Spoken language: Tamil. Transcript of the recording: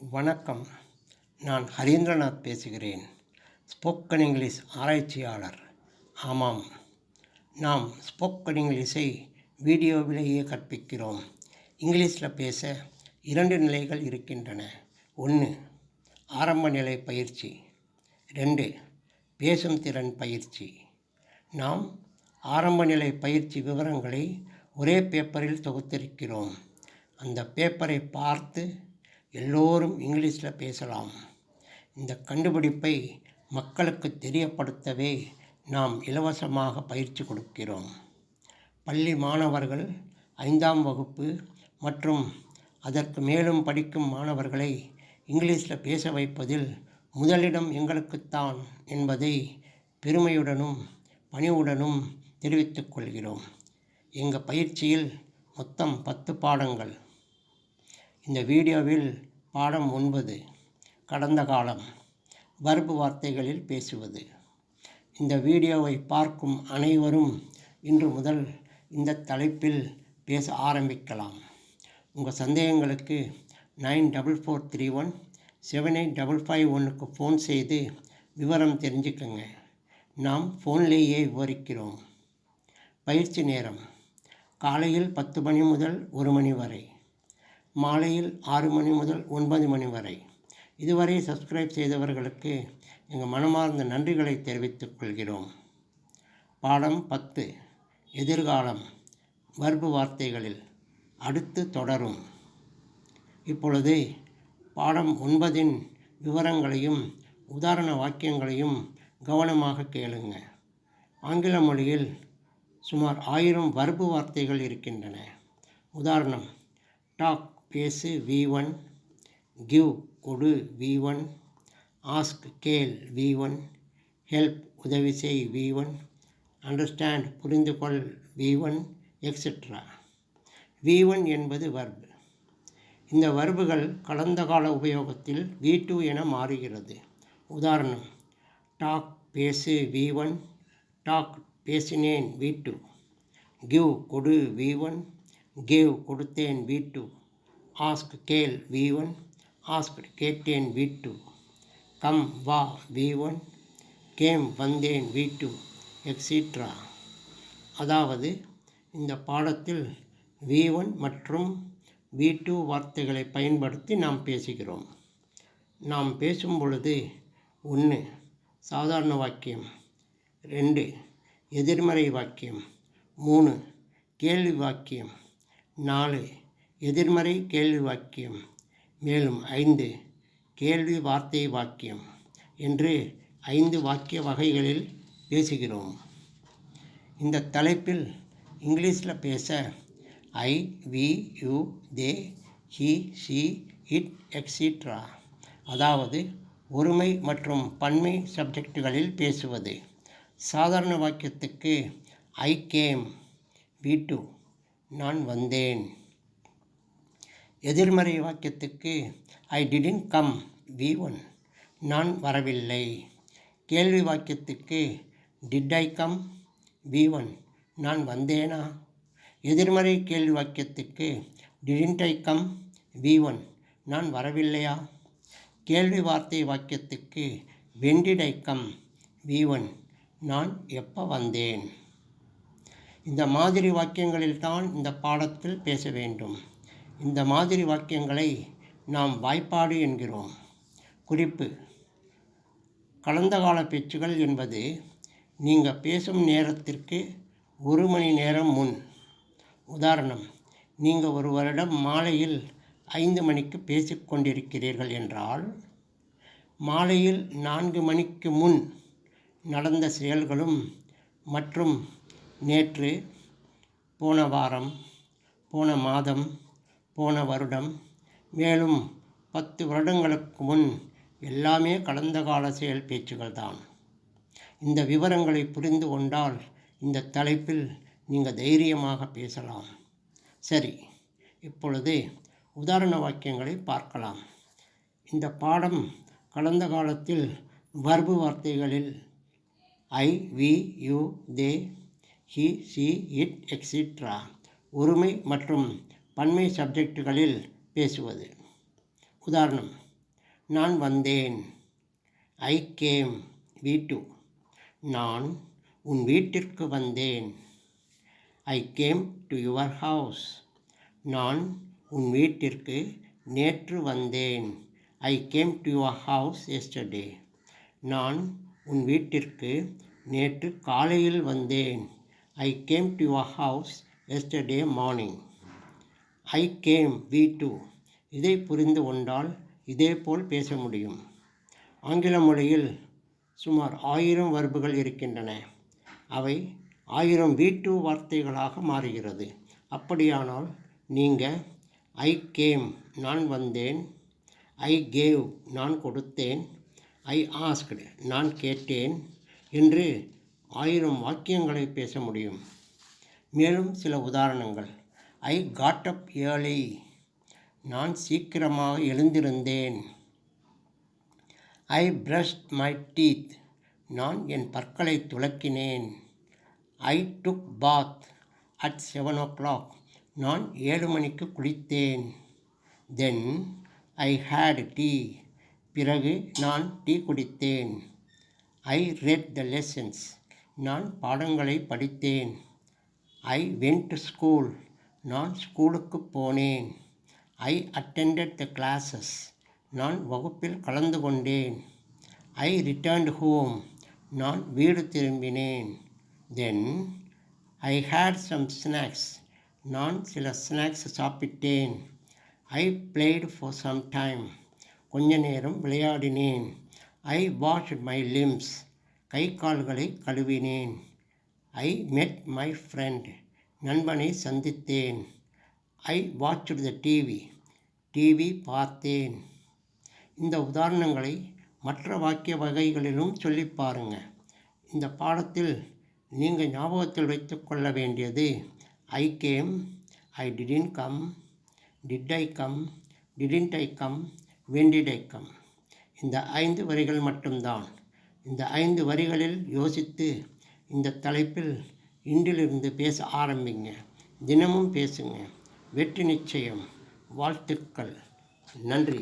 வணக்கம். நான் ஹரீந்திரநாத் பேசுகிறேன். ஸ்போக்கன் இங்கிலீஷ் ஆராய்ச்சியாளர். ஆமாம், நாம் ஸ்போக்கன் இங்கிலீஷை வீடியோவிலேயே கற்பிக்கிறோம். இங்கிலீஷில் பேச 2 நிலைகள் இருக்கின்றன. 1. ஆரம்ப நிலை பயிற்சி. 2. பேசும் திறன் பயிற்சி. நாம் ஆரம்ப நிலை பயிற்சி விவரங்களை ஒரே பேப்பரில் தொகுத்திருக்கிறோம். அந்த பேப்பரை பார்த்து எல்லோரும் இங்கிலீஷில் பேசலாம். இந்த கண்டுபிடிப்பை மக்களுக்கு தெரியப்படுத்தவே நாம் இலவசமாக பயிற்சி கொடுக்கிறோம். பள்ளி மாணவர்கள் 5ஆம் வகுப்பு மற்றும் அதற்கு மேலும் படிக்கும் மாணவர்களை இங்கிலீஷில் பேச வைப்பதில் முதலிடம் எங்களுக்குத்தான் என்பதை பெருமையுடனும் பணிவுடனும் தெரிவித்துக் கொள்கிறோம். எங்கள் பயிற்சியில் மொத்தம் 10 பாடங்கள். இந்த வீடியோவில் பாடம் 9, கடந்த காலம், வர்பு வார்த்தைகளில் பேசுவது. இந்த வீடியோவை பார்க்கும் அனைவரும் இன்று முதல் இந்த தலைப்பில் பேச ஆரம்பிக்கலாம். உங்கள் சந்தேகங்களுக்கு 9443178551க்கு ஃபோன் செய்து விவரம் தெரிஞ்சுக்கங்க. நாம் ஃபோன்லேயே விவரிக்கிறோம். பயிற்சி நேரம் காலையில் 10 மணி முதல் 1 மணி வரை, மாலையில் 6 மணி முதல் 9 மணி வரை. இதுவரை சப்ஸ்கிரைப் செய்தவர்களுக்கு எங்கள் மனமார்ந்த நன்றிகளை தெரிவித்துக் கொள்கிறோம். பாடம் 10, எதிர்காலம், வர்பு வார்த்தைகளில் அடுத்து தொடரும். இப்பொழுது பாடம் 9இன் விவரங்களையும் உதாரண வாக்கியங்களையும் கவனமாக கேளுங்க. ஆங்கில மொழியில் சுமார் 1000 வர்பு வார்த்தைகள் இருக்கின்றன. உதாரணம்: டாக் பேசு V1, கிவ் கொடு V1, ஆஸ்க் கேள் V1, ஹெல்ப் உதவி செய் V1, understand புரிந்துகொள் V1, etcetera. V1 என்பது வர்பு. இந்த வர்புகள் கடந்த கால உபயோகத்தில் V2 என மாறுகிறது. உதாரணம்: டாக் பேசு V1, டாக் பேசினேன் V2, கிவ் கொடு V1, கேவ் கொடுத்தேன் V2, ஆஸ்க் கேள் V1, ஆஸ்க்ட் கேட்டேன் V2, கம் வா V1, கேம் வந்தேன் V2, எக்ஸெட்ரா. அதாவது இந்த பாடத்தில் V1 மற்றும் V2 வார்த்தைகளை பயன்படுத்தி நாம் பேசுகிறோம். நாம் பேசும் பொழுது 1. சாதாரண வாக்கியம், 2. எதிர்மறை வாக்கியம், 3. கேள்வி வாக்கியம், 4. எதிர்மறை கேள்வி வாக்கியம், மேலும் 5. கேள்வி வார்த்தை வாக்கியம் என்று 5 வாக்கிய வகைகளில் பேசுகிறோம். இந்த தலைப்பில் இங்கிலீஷில் பேச I, we, you, they, he, she, it, etcetera, அதாவது ஒருமை மற்றும் பன்மை சப்ஜெக்டுகளில் பேசுவது. சாதாரண வாக்கியத்துக்கு ஐ கேம் V2, நான் வந்தேன். எதிர்மறை வாக்கியத்துக்கு ஐ டிடன்ட் கம் V1, நான் வரவில்லை. கேள்வி வாக்கியத்துக்கு டிட் ஐ கம் V1, நான் வந்தேனா? எதிர்மறை கேள்வி வாக்கியத்துக்கு டிடன்ட் ஐ கம் V1, நான் வரவில்லையா? கேள்வி வார்த்தை வாக்கியத்துக்கு when did I come V1, நான் எப்போ வந்தேன்? இந்த மாதிரி வாக்கியங்களில்தான் இந்த பாடத்தில் பேச வேண்டும். இந்த மாதிரி வாக்கியங்களை நாம் வாய்ப்பாடு என்கிறோம். குறிப்பு: கடந்த கால பேச்சுகள் என்பது நீங்கள் பேசும் நேரத்திற்கு 1 மணி நேரம் முன். உதாரணம்: நீங்கள் ஒருவரிடம் மாலையில் 5 மணிக்கு பேசிக்கொண்டிருக்கிறீர்கள் என்றால், மாலையில் 4 மணிக்கு முன் நடந்த செயல்களும் மற்றும் நேற்று, போன வாரம், போன மாதம், போன வருடம், மேலும் 10 வருடங்களுக்கு முன் எல்லாமே கடந்த கால செயல் பேச்சுகள் தான். இந்த விவரங்களை புரிந்து கொண்டால் இந்த தலைப்பில் நீங்கள் தைரியமாக பேசலாம். சரி, இப்பொழுது உதாரண வாக்கியங்களை பார்க்கலாம். இந்த பாடம் கடந்த காலத்தில் வர்பு வார்த்தைகளில் I, we, you, they, he, she, it, etcetera ஒருமை மற்றும் பன்மை சப்ஜெக்டுகளில் பேசுவது. உதாரணம்: நான் வந்தேன். I came. V2. நான் உன் வீட்டிற்கு வந்தேன். I came to your house. நான் உன் வீட்டிற்கு நேற்று வந்தேன். I came to your house yesterday. நான் உன் வீட்டிற்கு நேற்று காலையில் வந்தேன். I came to your house yesterday morning. I came. V2. இதை புரிந்து கொண்டால் இதேபோல் பேச முடியும். ஆங்கில மொழியில் சுமார் 1000 வர்புகள் இருக்கின்றன. அவை 1000 V2 வார்த்தைகளாக மாறுகிறது. அப்படியானால் நீங்கள் ஐ கேம் நான் வந்தேன், ஐ கேவ் நான் கொடுத்தேன், ஐ ஆஸ்க்டு நான் கேட்டேன் என்று 1000 வாக்கியங்களை பேச முடியும். மேலும் சில உதாரணங்கள். I got up early. நான் சீக்கிரமாக எழுந்திருந்தேன். ஐ பிரஷ்ட் மை டீத். நான் என் பற்களை துலக்கினேன். ஐ டுக் பாத் அட் 7 o'clock. நான் 7 மணிக்கு குளித்தேன். தென் ஐ ஹேட் டீ. பிறகு நான் டீ குடித்தேன். I read the lessons. நான் பாடங்களை படித்தேன். I went to school. நான் ஸ்கூலுக்கு போனேன். I attended the classes. நான் வகுப்பில் கலந்து கொண்டேன். I returned home. நான் வீடு திரும்பினேன். Then I had some snacks. நான் சில ஸ்நாக்ஸ் சாப்பிட்டேன். I played for some time. கொஞ்ச நேரம் விளையாடினேன். I washed my limbs. கை கால்களை கழுவினேன். I met my friend. நண்பனை சந்தித்தேன். I watched the TV. TV பார்த்தேன். இந்த உதாரணங்களை மற்ற வாக்கிய வகைகளிலும் சொல்லி பாருங்க. இந்த பாடத்தில் நீங்கள் ஞாபகத்தில் வைத்து கொள்ள வேண்டியது I came, I didn't come, did I come, didn't I come, when did I come. இந்த 5 வரிகள் மட்டும்தான். இந்த 5 வரிகளில் யோசித்து இந்த தலைப்பில் இன்றிலிருந்து பேச ஆரம்பிங்க. தினமும் பேசுங்க. வெற்றி நிச்சயம். வாழ்த்துக்கள். நன்றி.